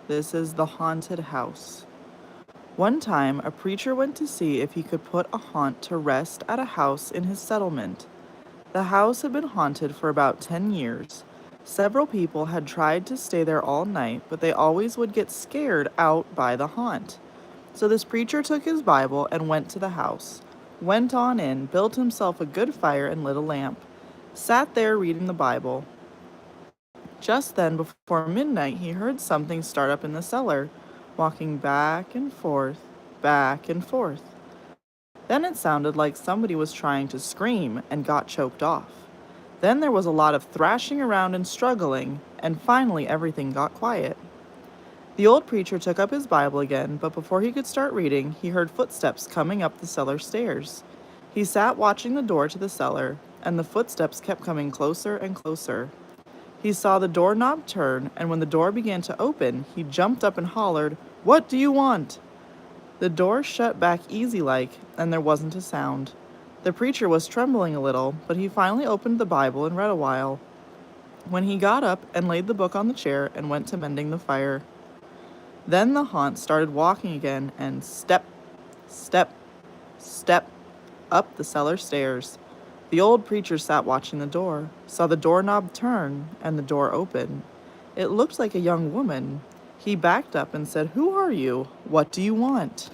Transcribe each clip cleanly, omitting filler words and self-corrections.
This is the haunted house. One time, a preacher went to see if he could put a haunt to rest at a house in his settlement. The house had been haunted for about 10 years. Several people had tried to stay there all night, but they always would get scared out by the haunt. So this preacher took his Bible and went to the house, went on in, built himself a good fire and lit a lamp, sat there reading the Bible. Just then, before midnight, he heard something start up in the cellar, walking back and forth, back and forth. Then it sounded like somebody was trying to scream and got choked off. Then there was a lot of thrashing around and struggling, and finally everything got quiet. The old preacher took up his Bible again, but before he could start reading, he heard footsteps coming up the cellar stairs. He sat watching the door to the cellar, and the footsteps kept coming closer and closer. He saw the doorknob turn, and when the door began to open, he jumped up and hollered, "What do you want?" The door shut back easy-like, and there wasn't a sound. The preacher was trembling a little, but he finally opened the Bible and read a while. When he got up and laid the book on the chair and went to mending the fire. Then the haunt started walking again, and step, step, step, up the cellar stairs. The old preacher sat watching the door, saw the doorknob turn, and the door open. It looked like a young woman. He backed up and said, "Who are you? What do you want?"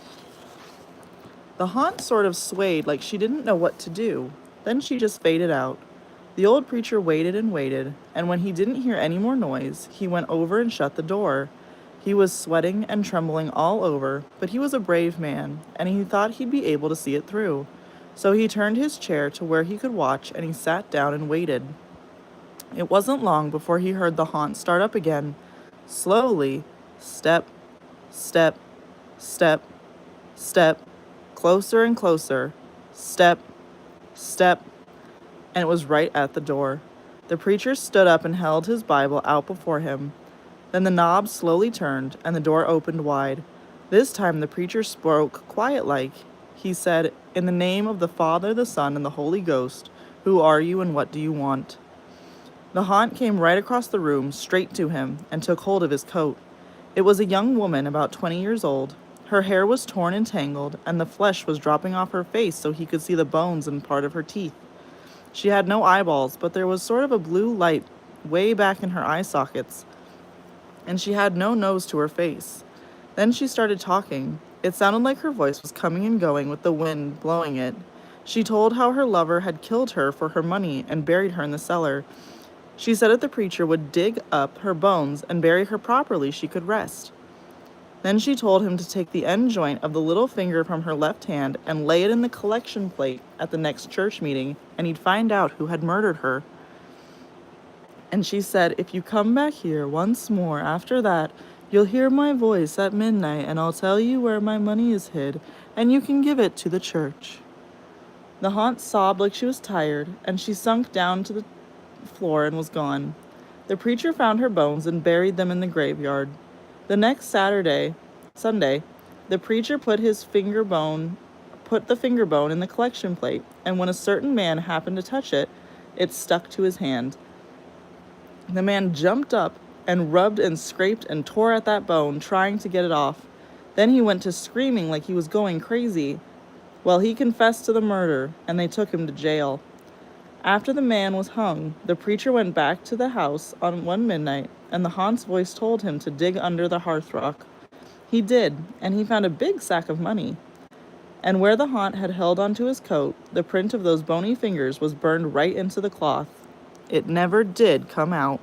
The haunt sort of swayed like she didn't know what to do. Then she just faded out. The old preacher waited and waited, and when he didn't hear any more noise, he went over and shut the door. He was sweating and trembling all over, but he was a brave man, and he thought he'd be able to see it through. So he turned his chair to where he could watch, and he sat down and waited. It wasn't long before he heard the haunt start up again. Slowly, step, step, step, step, closer and closer, step, step, and it was right at the door. The preacher stood up and held his Bible out before him. Then the knob slowly turned, and the door opened wide. This time the preacher spoke quiet-like. He said, "In the name of the Father, the Son, and the Holy Ghost, who are you and what do you want?" The haunt came right across the room, straight to him, and took hold of his coat. It was a young woman about 20 years old. Her hair was torn and tangled, and the flesh was dropping off her face so he could see the bones and part of her teeth. She had no eyeballs, but there was sort of a blue light way back in her eye sockets, and she had no nose to her face. Then she started talking. It sounded like her voice was coming and going with the wind blowing it. She told how her lover had killed her for her money and buried her in the cellar. She said if the preacher would dig up her bones and bury her properly, she could rest. Then she told him to take the end joint of the little finger from her left hand and lay it in the collection plate at the next church meeting, and he'd find out who had murdered her. And she said, "If you come back here once more after that, you'll hear my voice at midnight, and I'll tell you where my money is hid, and you can give it to the church." The haunt sobbed like she was tired, and she sunk down to the floor and was gone. The preacher found her bones and buried them in the graveyard. The next Sunday, the preacher put the finger bone in the collection plate, and when a certain man happened to touch it, it stuck to his hand. The man jumped up and rubbed and scraped and tore at that bone, trying to get it off. Then he went to screaming like he was going crazy. Well, he confessed to the murder, and they took him to jail. After the man was hung, the preacher went back to the house on one midnight, and the haunt's voice told him to dig under the hearthrug. He did, and he found a big sack of money. And where the haunt had held onto his coat, the print of those bony fingers was burned right into the cloth. It never did come out.